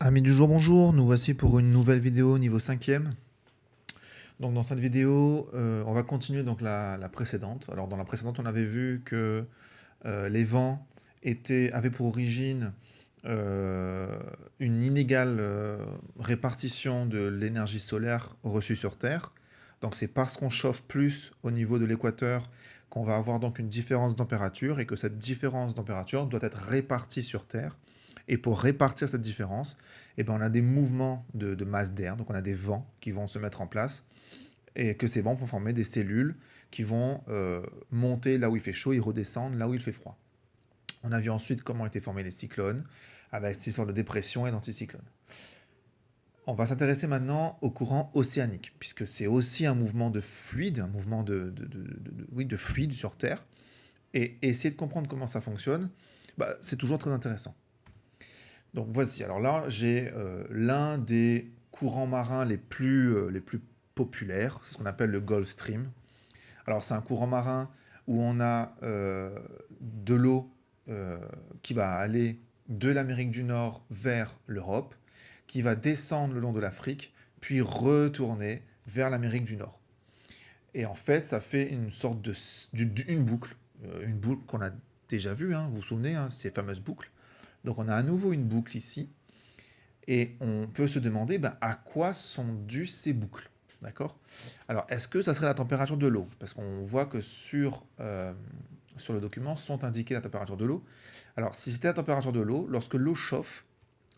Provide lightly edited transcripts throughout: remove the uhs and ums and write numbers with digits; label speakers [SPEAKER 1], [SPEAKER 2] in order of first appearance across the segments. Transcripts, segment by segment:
[SPEAKER 1] Amis du jour, bonjour, nous voici pour une nouvelle vidéo niveau 5e. Donc dans cette vidéo, on va continuer donc la précédente. Alors dans la précédente, on avait vu que les vents avaient pour origine une inégale répartition de l'énergie solaire reçue sur Terre. Donc c'est parce qu'on chauffe plus au niveau de l'équateur qu'on va avoir donc une différence de température et que cette différence de température doit être répartie sur Terre. Et pour répartir cette différence, eh ben, on a des mouvements de masse d'air, donc on a des vents qui vont se mettre en place, et que ces vents vont former des cellules qui vont monter là où il fait chaud et redescendre là où il fait froid. On a vu ensuite comment étaient formés les cyclones, avec cette histoire de dépression et d'anticyclone. On va s'intéresser maintenant au courant océanique, puisque c'est aussi un mouvement de fluide, un mouvement de fluide sur Terre, et essayer de comprendre comment ça fonctionne, c'est toujours très intéressant. Donc voici, alors là j'ai l'un des courants marins les plus populaires, c'est ce qu'on appelle le Gulf Stream. Alors c'est un courant marin où on a de l'eau qui va aller de l'Amérique du Nord vers l'Europe, qui va descendre le long de l'Afrique, puis retourner vers l'Amérique du Nord. Et en fait, ça fait une sorte une boucle qu'on a déjà vue, hein, vous vous souvenez, hein, ces fameuses boucles. Donc on a à nouveau une boucle ici, et on peut se demander à quoi sont dues ces boucles. D'accord? Alors, est-ce que ça serait la température de l'eau? Parce qu'on voit que sur le document sont indiquées la température de l'eau. Alors, si c'était la température de l'eau, lorsque l'eau chauffe,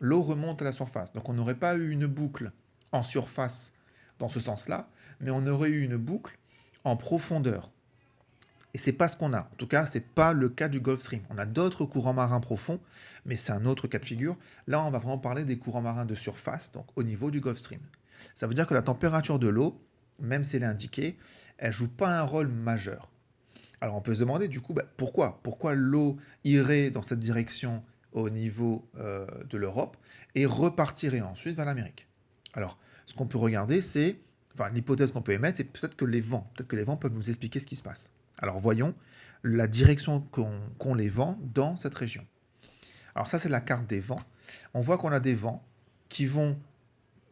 [SPEAKER 1] l'eau remonte à la surface. Donc on n'aurait pas eu une boucle en surface dans ce sens-là, mais on aurait eu une boucle en profondeur. Et c'est pas ce qu'on a. En tout cas, c'est pas le cas du Gulf Stream. On a d'autres courants marins profonds, mais c'est un autre cas de figure. Là, on va vraiment parler des courants marins de surface, donc au niveau du Gulf Stream. Ça veut dire que la température de l'eau, même si elle est indiquée, elle joue pas un rôle majeur. Alors on peut se demander du coup, pourquoi? Pourquoi l'eau irait dans cette direction au niveau de l'Europe et repartirait ensuite vers l'Amérique? Alors, ce qu'on peut regarder, l'hypothèse qu'on peut émettre, c'est peut-être que les vents peuvent nous expliquer ce qui se passe. Alors voyons la direction qu'ont les vents dans cette région. Alors ça, c'est la carte des vents. On voit qu'on a des vents qui vont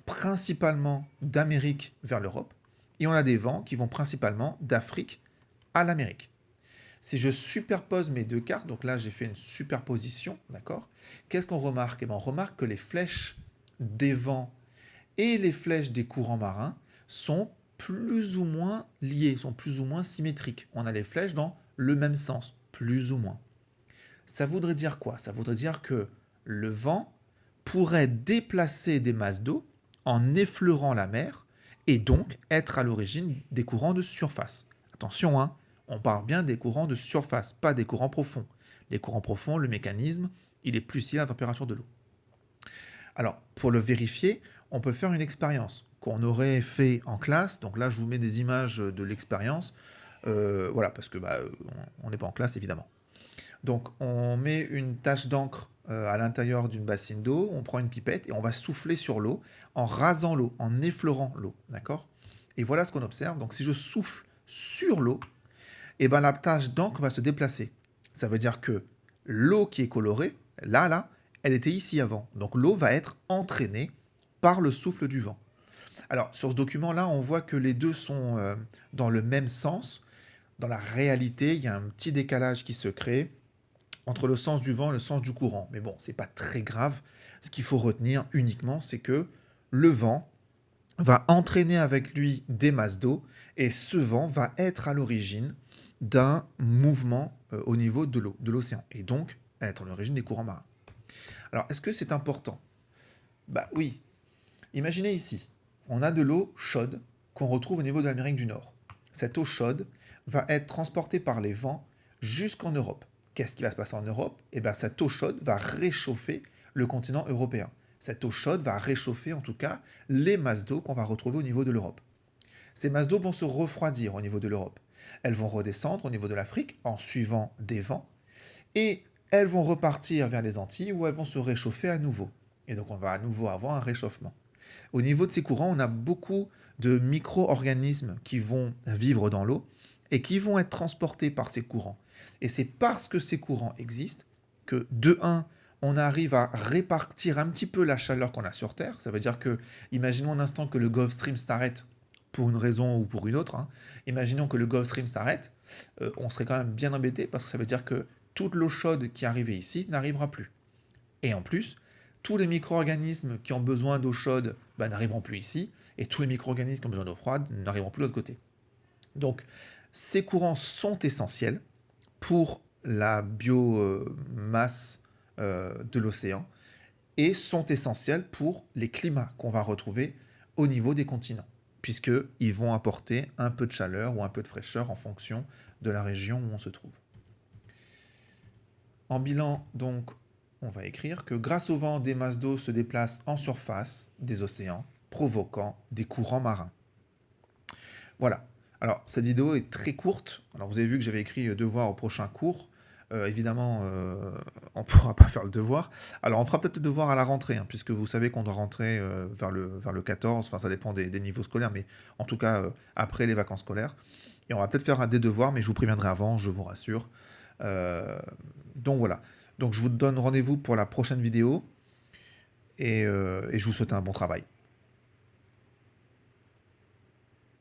[SPEAKER 1] principalement d'Amérique vers l'Europe, et on a des vents qui vont principalement d'Afrique à l'Amérique. Si je superpose mes deux cartes, donc là j'ai fait une superposition, d'accord? Qu'est-ce qu'on remarque? On remarque que les flèches des vents et les flèches des courants marins sont plus ou moins liées, sont plus ou moins symétriques. On a les flèches dans le même sens, plus ou moins. Ça voudrait dire quoi? Ça voudrait dire que le vent pourrait déplacer des masses d'eau en effleurant la mer et donc être à l'origine des courants de surface. Attention, hein, on parle bien des courants de surface, pas des courants profonds. Les courants profonds, le mécanisme, il est plus lié à la température de l'eau. Alors, pour le vérifier, on peut faire une expérience qu'on aurait fait en classe. Donc là, je vous mets des images de l'expérience. Voilà, parce que on n'est pas en classe, évidemment. Donc, on met une tache d'encre à l'intérieur d'une bassine d'eau, on prend une pipette et on va souffler sur l'eau en rasant l'eau, en effleurant l'eau, d'accord? Et voilà ce qu'on observe. Donc, si je souffle sur l'eau, la tache d'encre va se déplacer. Ça veut dire que l'eau qui est colorée, là, elle était ici avant. Donc l'eau va être entraînée par le souffle du vent. Alors sur ce document-là, on voit que les deux sont dans le même sens. Dans la réalité, il y a un petit décalage qui se crée entre le sens du vent et le sens du courant. Mais bon, c'est pas très grave. Ce qu'il faut retenir uniquement, c'est que le vent va entraîner avec lui des masses d'eau et ce vent va être à l'origine d'un mouvement au niveau de l'eau, de l'océan, et donc être à l'origine des courants marins. Alors, est-ce que c'est important? Oui. Imaginez ici, on a de l'eau chaude qu'on retrouve au niveau de l'Amérique du Nord. Cette eau chaude va être transportée par les vents jusqu'en Europe. Qu'est-ce qui va se passer en Europe? Cette eau chaude va réchauffer le continent européen. Cette eau chaude va réchauffer en tout cas les masses d'eau qu'on va retrouver au niveau de l'Europe. Ces masses d'eau vont se refroidir au niveau de l'Europe. Elles vont redescendre au niveau de l'Afrique en suivant des vents et elles vont repartir vers les Antilles où elles vont se réchauffer à nouveau. Et donc on va à nouveau avoir un réchauffement. Au niveau de ces courants, on a beaucoup de micro-organismes qui vont vivre dans l'eau et qui vont être transportés par ces courants. Et c'est parce que ces courants existent que, de un, on arrive à répartir un petit peu la chaleur qu'on a sur Terre. Ça veut dire que, imaginons un instant que le Gulf Stream s'arrête pour une raison ou pour une autre, hein. Imaginons que le Gulf Stream s'arrête, on serait quand même bien embêté parce que ça veut dire que toute l'eau chaude qui arrivait ici n'arrivera plus. Et en plus, tous les micro-organismes qui ont besoin d'eau chaude n'arriveront plus ici, et tous les micro-organismes qui ont besoin d'eau froide n'arriveront plus de l'autre côté. Donc, ces courants sont essentiels pour la biomasse de l'océan et sont essentiels pour les climats qu'on va retrouver au niveau des continents, puisqu'ils vont apporter un peu de chaleur ou un peu de fraîcheur en fonction de la région où on se trouve. En bilan, donc, on va écrire que grâce au vent, des masses d'eau se déplacent en surface des océans, provoquant des courants marins. Voilà. Alors, cette vidéo est très courte. Alors, vous avez vu que j'avais écrit devoir au prochain cours. Évidemment, on ne pourra pas faire le devoir. Alors, on fera peut-être le devoir à la rentrée, hein, puisque vous savez qu'on doit rentrer vers le 14. Enfin, ça dépend des niveaux scolaires, mais en tout cas, après les vacances scolaires. Et on va peut-être faire des devoirs, mais je vous préviendrai avant, je vous rassure. Donc, voilà. Donc, je vous donne rendez-vous pour la prochaine vidéo. Et je vous souhaite un bon travail.